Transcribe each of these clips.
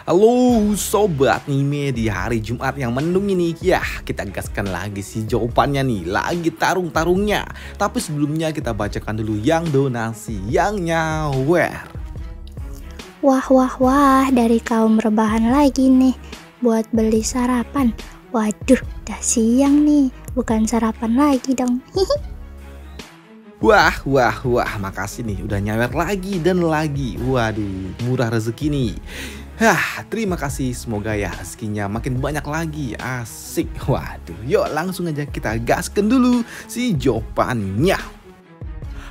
Halo sobat Nime, di hari Jumat yang mendung ini ya kita gaskan lagi sih jawabannya nih, lagi tarung-tarungnya. Tapi sebelumnya kita bacakan dulu yang donasi, yang nyawer. Wah wah wah, dari kaum rebahan lagi nih buat beli sarapan. Waduh, udah siang nih, bukan sarapan lagi dong. Wah, makasih nih udah nyawer lagi dan lagi. Waduh, murah rezeki nih. Terima kasih, semoga ya rezekinya makin banyak lagi. Asik. Waduh, yuk langsung aja kita gaskan dulu si jawabannya.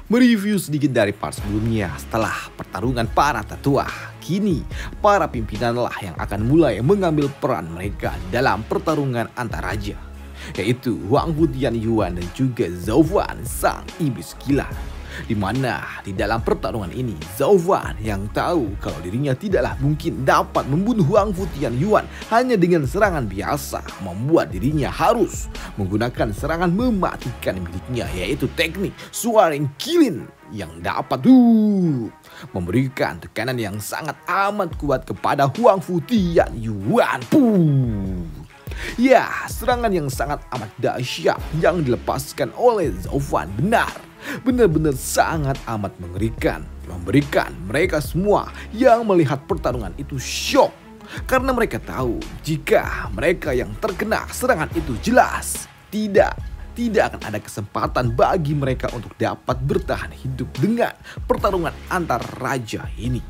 Mereview sedikit dari part sebelumnya. Setelah pertarungan para tetua, kini para pimpinanlah yang akan mulai mengambil peran mereka dalam pertarungan antar raja, yaitu Huang Fu Tianyuan dan juga Zhao Fan sang iblis gila. Di mana di dalam pertarungan ini Zhao Fan yang tahu kalau dirinya tidaklah mungkin dapat membunuh Huang Fu Tianyuan hanya dengan serangan biasa, membuat dirinya harus menggunakan serangan mematikan miliknya, yaitu teknik Soaring Kilin yang dapat memberikan tekanan yang sangat amat kuat kepada Huang Fu Tianyuan. Ya, serangan yang sangat amat dahsyat yang dilepaskan oleh Zhao Fan benar-benar sangat amat mengerikan, memberikan mereka semua yang melihat pertarungan itu syok, karena mereka tahu jika mereka yang terkena serangan itu jelas tidak akan ada kesempatan bagi mereka untuk dapat bertahan hidup dengan pertarungan antar raja ini.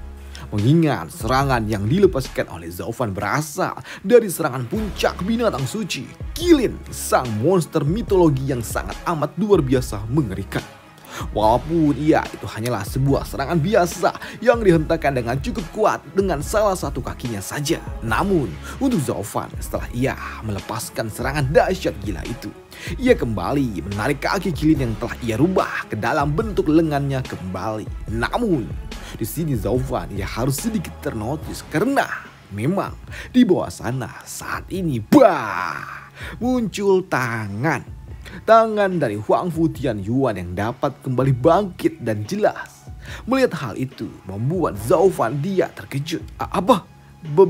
Mengingat serangan yang dilepaskan oleh Zhao Fan berasal dari serangan puncak binatang suci Kilin, sang monster mitologi yang sangat amat luar biasa mengerikan. Walaupun itu hanyalah sebuah serangan biasa yang dihentakkan dengan cukup kuat dengan salah satu kakinya saja. Namun untuk Zhao Fan, setelah ia melepaskan serangan dahsyat gila itu, ia kembali menarik kaki Kilin yang telah ia rubah ke dalam bentuk lengannya kembali. Namun di sini Zhao Fan harus sedikit ternotis karena memang di bawah sana saat ini muncul tangan dari Huang Fu Tianyuan yang dapat kembali bangkit, dan jelas melihat hal itu membuat Zhao Fan terkejut.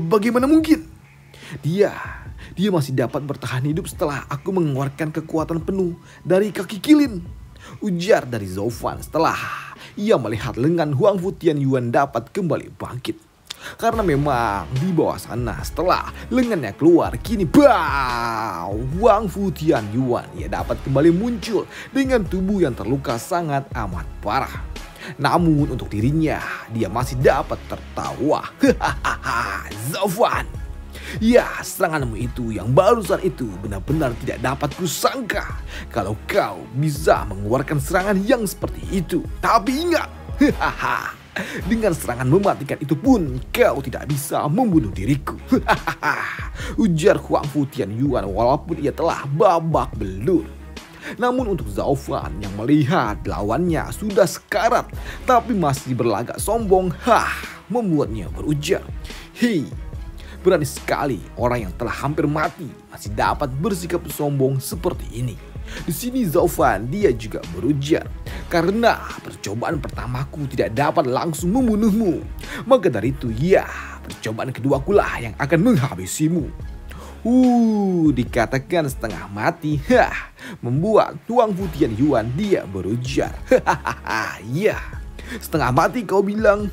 Bagaimana mungkin? Dia masih dapat bertahan hidup setelah aku mengeluarkan kekuatan penuh dari kaki Kilin, ujar dari Zhao Fan setelah ia melihat lengan Huang Fu Tianyuan dapat kembali bangkit. Karena memang di bawah sana setelah lengannya keluar, kini Huang Fu Tianyuan dapat kembali muncul dengan tubuh yang terluka sangat amat parah. Namun untuk dirinya, dia masih dapat tertawa. Zhao Fan, seranganmu itu yang barusan itu benar-benar tidak dapat kusangka kalau kau bisa mengeluarkan serangan yang seperti itu. Tapi ingat, dengan serangan mematikan itu pun kau tidak bisa membunuh diriku. Ujar Huang Fu Tianyuan walaupun ia telah babak belur. Namun untuk Zhao Fan yang melihat lawannya sudah sekarat tapi masih berlagak sombong, membuatnya berujar, "Hei, berani sekali orang yang telah hampir mati masih dapat bersikap sombong seperti ini." Di sini Zhao Fan juga berujar, "Karena percobaan pertamaku tidak dapat langsung membunuhmu, maka dari itu percobaan keduakulah yang akan menghabisimu." Dikatakan setengah mati, membuat Huang Fu Tianyuan berujar, setengah mati kau bilang?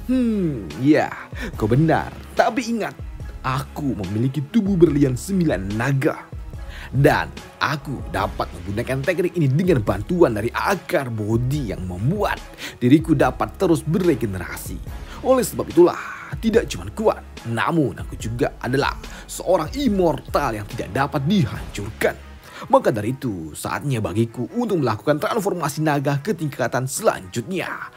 Kau benar. Tapi ingat, aku memiliki tubuh berlian 9 naga. Dan aku dapat menggunakan teknik ini dengan bantuan dari akar bodi yang membuat diriku dapat terus beregenerasi. Oleh sebab itulah, tidak cuma kuat, namun aku juga adalah seorang immortal yang tidak dapat dihancurkan. Maka dari itu saatnya bagiku untuk melakukan transformasi naga ke tingkatan selanjutnya.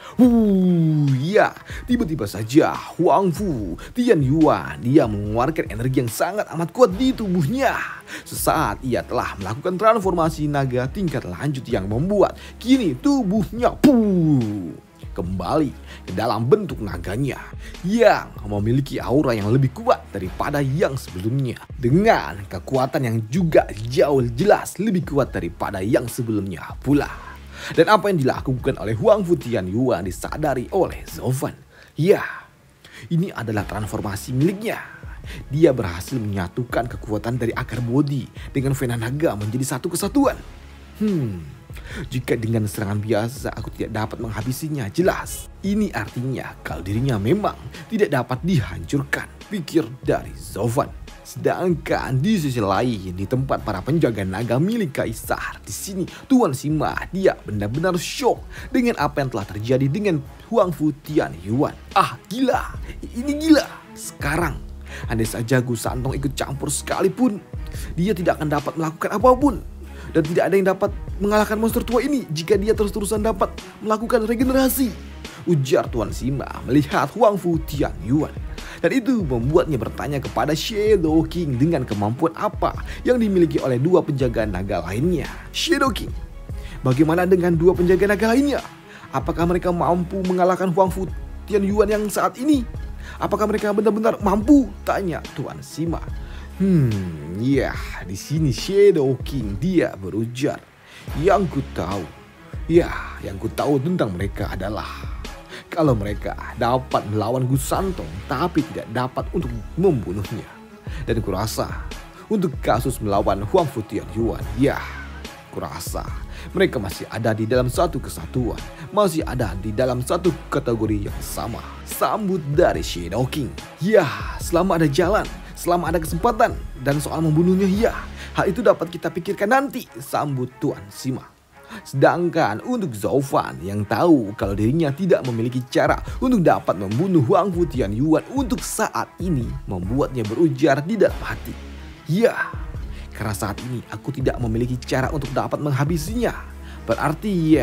Tiba-tiba saja Huang Fu Tianyuan mengeluarkan energi yang sangat amat kuat di tubuhnya. Sesaat ia telah melakukan transformasi naga tingkat lanjut yang membuat kini tubuhnya kembali ke dalam bentuk naganya yang memiliki aura yang lebih kuat daripada yang sebelumnya, dengan kekuatan yang juga jauh jelas lebih kuat daripada yang sebelumnya pula. Dan apa yang dilakukan oleh Huang Fu Tianyuan disadari oleh Zhao Fan. Ini adalah transformasi miliknya dia berhasil menyatukan kekuatan dari akar bodi dengan vena naga menjadi satu kesatuan. Jika dengan serangan biasa aku tidak dapat menghabisinya, jelas ini artinya kalau dirinya memang tidak dapat dihancurkan, pikir dari Zovan. Sedangkan di sisi lain, di tempat para penjaga naga milik Kaisar, di sini Tuan Sima dia benar-benar shock dengan apa yang telah terjadi dengan Huang Fu Tianyuan. Gila, ini gila. Sekarang, andai saja Gu Santong ikut campur sekalipun, dia tidak akan dapat melakukan apapun. Dan tidak ada yang dapat mengalahkan monster tua ini jika dia terus-terusan dapat melakukan regenerasi, ujar Tuan Sima melihat Huang Fu Tianyuan. Dan itu membuatnya bertanya kepada Shadow King dengan kemampuan apa yang dimiliki oleh dua penjaga naga lainnya. Shadow King, bagaimana dengan dua penjaga naga lainnya? Apakah mereka mampu mengalahkan Huang Fu Tianyuan yang saat ini? Apakah mereka benar-benar mampu? Tanya Tuan Sima. Di sini Shadow King dia berujar. Yang ku tahu tentang mereka adalah kalau mereka dapat melawan Gu Santong tapi tidak dapat untuk membunuhnya. Dan kurasa untuk kasus melawan Huang Fu Tianyuan, kurasa mereka masih ada di dalam satu kesatuan, masih ada di dalam satu kategori yang sama. Sambut dari Shadow King. Selama ada jalan, selama ada kesempatan, dan soal membunuhnya, hal itu dapat kita pikirkan nanti, sambut Tuan Sima. Sedangkan untuk Zovan yang tahu kalau dirinya tidak memiliki cara untuk dapat membunuh Huang Fu Tianyuan untuk saat ini, membuatnya berujar di dalam hati. Karena saat ini aku tidak memiliki cara untuk dapat menghabisinya. Berarti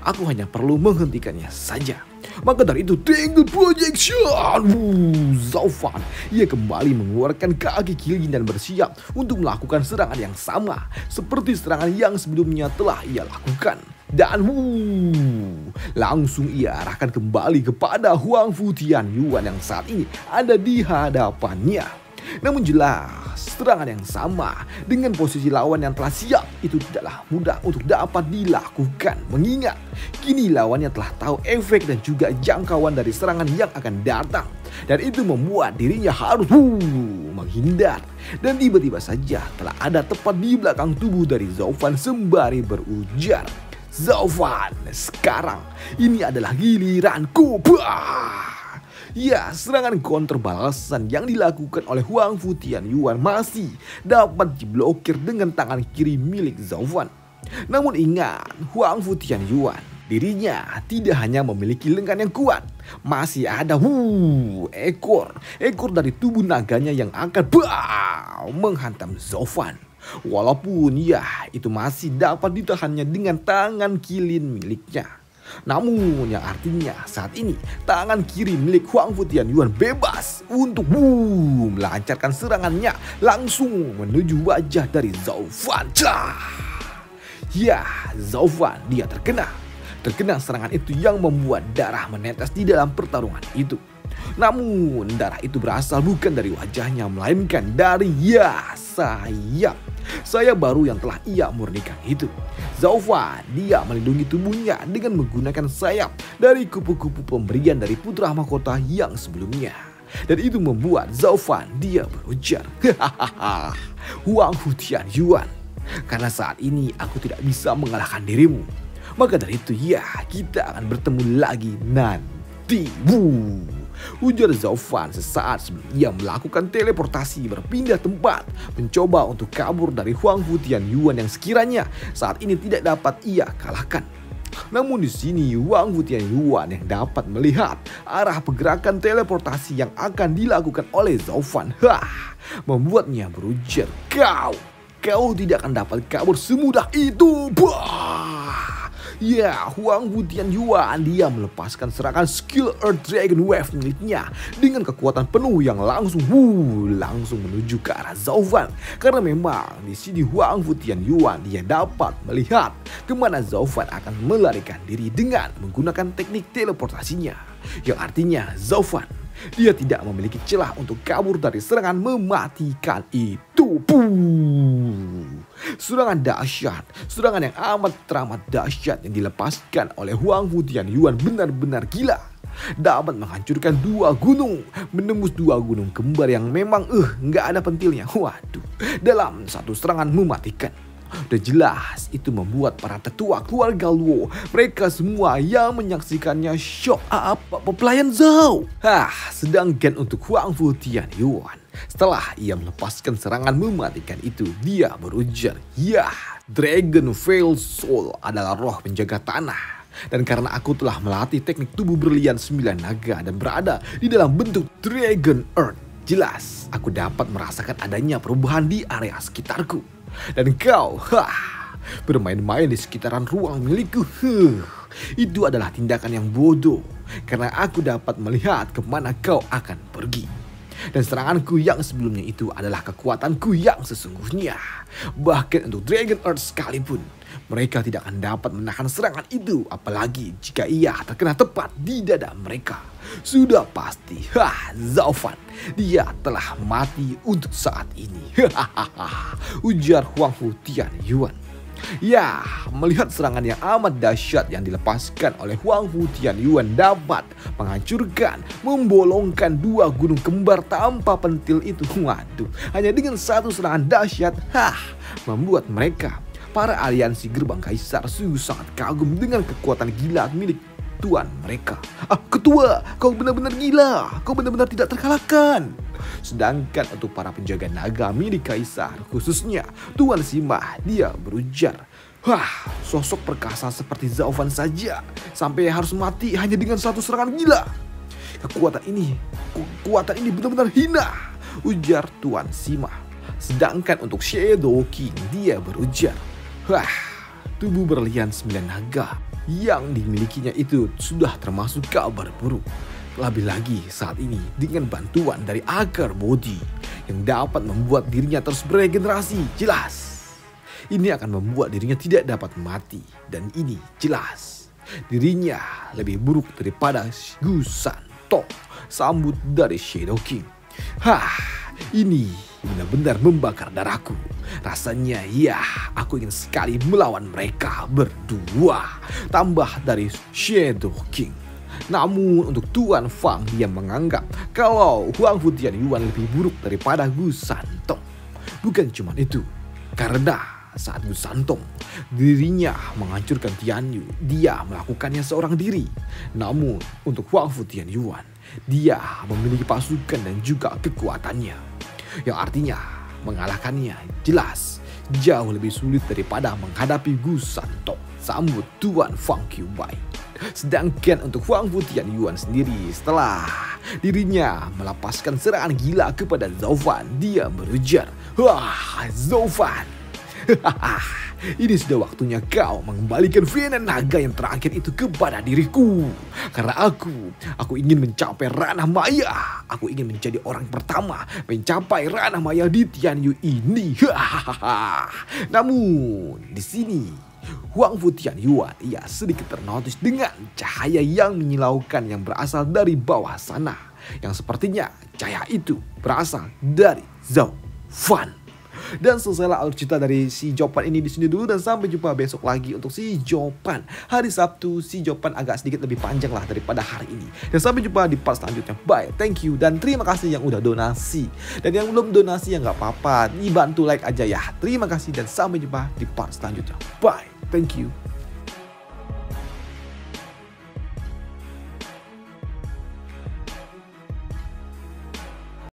aku hanya perlu menghentikannya saja. Maka dari itu, Tangle Projection. Zovan, ia kembali mengeluarkan kaki kiri dan bersiap untuk melakukan serangan yang sama seperti serangan yang sebelumnya telah ia lakukan. Dan langsung ia arahkan kembali kepada Huang Fu Tianyuan yang saat ini ada di hadapannya. Namun jelas, serangan yang sama dengan posisi lawan yang telah siap itu tidaklah mudah untuk dapat dilakukan. Mengingat kini lawannya telah tahu efek dan juga jangkauan dari serangan yang akan datang. Dan itu membuat dirinya harus menghindar. Dan tiba-tiba saja telah ada tepat di belakang tubuh dari Zovan sembari berujar, Zovan, sekarang ini adalah giliranku. Serangan counter balasan yang dilakukan oleh Huang Fu Tianyuan masih dapat diblokir dengan tangan kiri milik Zovan. Namun ingat, Huang Fu Tianyuan, dirinya tidak hanya memiliki lengan yang kuat, masih ada ekor dari tubuh naganya yang akan menghantam Zovan. Walaupun itu masih dapat ditahannya dengan tangan kilin miliknya. Namun yang artinya saat ini tangan kiri milik Huang Fu Tianyuan bebas untuk melancarkan serangannya langsung menuju wajah dari Zovan. Zovan dia terkena serangan itu yang membuat darah menetes di dalam pertarungan itu. Namun darah itu berasal bukan dari wajahnya, melainkan dari sayap baru yang telah ia murnikan itu. Zovan dia melindungi tubuhnya dengan menggunakan sayap dari kupu-kupu pemberian dari putra mahkota yang sebelumnya. Dan itu membuat Zovan dia berujar, Huang Fu Tianyuan, karena saat ini aku tidak bisa mengalahkan dirimu. Maka dari itu kita akan bertemu lagi nanti. Ujar Zovan sesaat sebelum ia melakukan teleportasi berpindah tempat, mencoba untuk kabur dari Huang Fu Tianyuan yang sekiranya saat ini tidak dapat ia kalahkan. Namun di sini Huang Fu Tianyuan yang dapat melihat arah pergerakan teleportasi yang akan dilakukan oleh Zovan, membuatnya berujar, kau tidak akan dapat kabur semudah itu. Huang Fu Tianyuan dia melepaskan serangan skill Earth Dragon Wave miliknya dengan kekuatan penuh yang langsung menuju ke arah Zovan. Karena memang di sini Huang Fu Tianyuan dia dapat melihat kemana Zovan akan melarikan diri dengan menggunakan teknik teleportasinya, yang artinya Zovan dia tidak memiliki celah untuk kabur dari serangan mematikan itu. Serangan dahsyat, serangan yang teramat dahsyat yang dilepaskan oleh Huang Fu Tianyuan benar-benar gila. dapat menghancurkan 2 gunung, menembus 2 gunung kembar yang memang nggak ada pentilnya. Waduh, dalam satu serangan mematikan. Udah jelas itu membuat para tetua keluarga Luo, mereka semua yang menyaksikannya shock. Apa pelayan Zhao? Sedangkan untuk Huang Fu Tianyuan, setelah ia melepaskan serangan mematikan itu, dia berujar, "Ya, Dragon Veil Soul adalah roh penjaga tanah. Dan karena aku telah melatih teknik tubuh berlian 9 naga dan berada di dalam bentuk Dragon Earth, jelas aku dapat merasakan adanya perubahan di area sekitarku. Dan kau, bermain-main di sekitaran ruang milikku, itu adalah tindakan yang bodoh. Karena aku dapat melihat kemana kau akan pergi. Dan seranganku yang sebelumnya itu adalah kekuatanku yang sesungguhnya. Bahkan untuk Dragon Earth sekalipun, mereka tidak akan dapat menahan serangan itu. Apalagi jika ia terkena tepat di dada mereka. Sudah pasti, Zhao Fan, dia telah mati untuk saat ini. Ujar Huang Fu Tianyuan. Ya, melihat serangan yang amat dahsyat yang dilepaskan oleh Huang Fu Tianyuan dapat menghancurkan, membolongkan 2 gunung kembar tanpa pentil itu. Waduh, hanya dengan satu serangan dahsyat, membuat mereka, para aliansi Gerbang Kaisar, sungguh sangat kagum dengan kekuatan gila milik tuan mereka. Ketua, kau benar-benar gila, kau benar-benar tidak terkalahkan. Sedangkan untuk para penjaga naga milik Kaisar, khususnya Tuan Sima, dia berujar, sosok perkasa seperti Zhao Fan saja sampai harus mati hanya dengan satu serangan gila. Kekuatan ini benar-benar hina, ujar Tuan Sima. Sedangkan untuk Shadow King, dia berujar, tubuh berlian 9 naga yang dimilikinya itu sudah termasuk kabar buruk. Lebih lagi saat ini dengan bantuan dari akar bodi yang dapat membuat dirinya terus beregenerasi. Jelas ini akan membuat dirinya tidak dapat mati. Dan ini jelas dirinya lebih buruk daripada Gu Santo, sambut dari Shadow King. Ini benar-benar membakar darahku. Rasanya ya, aku ingin sekali melawan mereka berdua. Tambah dari Shadow King. Namun untuk Tuan Fang, dia menganggap kalau Huang Fu Tianyuan lebih buruk daripada Gu Santong. Bukan cuma itu, karena saat Gu Santong dirinya menghancurkan Tianyu, dia melakukannya seorang diri. Namun untuk Huang Fu Tianyuan, dia memiliki pasukan dan juga kekuatannya, yang artinya mengalahkannya jelas jauh lebih sulit daripada menghadapi Gu Santong, sambut Tuan Fang Qiubai. Sedangkan untuk Huang Fu Tianyuan sendiri, setelah dirinya melepaskan serangan gila kepada Zhao Fan, dia berujar, Zhao Fan, ini sudah waktunya kau mengembalikan Vena naga yang terakhir itu kepada diriku. Karena aku ingin mencapai ranah maya. Aku ingin menjadi orang pertama mencapai ranah maya di Tianyu ini. Namun di sini Huang Fu Tianyuan, ia sedikit ternotis dengan cahaya yang menyilaukan yang berasal dari bawah sana, yang sepertinya cahaya itu berasal dari Zhao Fan. Dan selesailah alur cerita dari si Jopan ini di sini dulu, dan sampai jumpa besok lagi untuk si Jopan. Hari Sabtu si Jopan agak sedikit lebih panjang lah daripada hari ini. Dan sampai jumpa di part selanjutnya. Bye, thank you, dan terima kasih yang udah donasi. Dan yang belum donasi ya nggak apa-apa, dibantu like aja ya. Terima kasih dan sampai jumpa di part selanjutnya. Bye, thank you.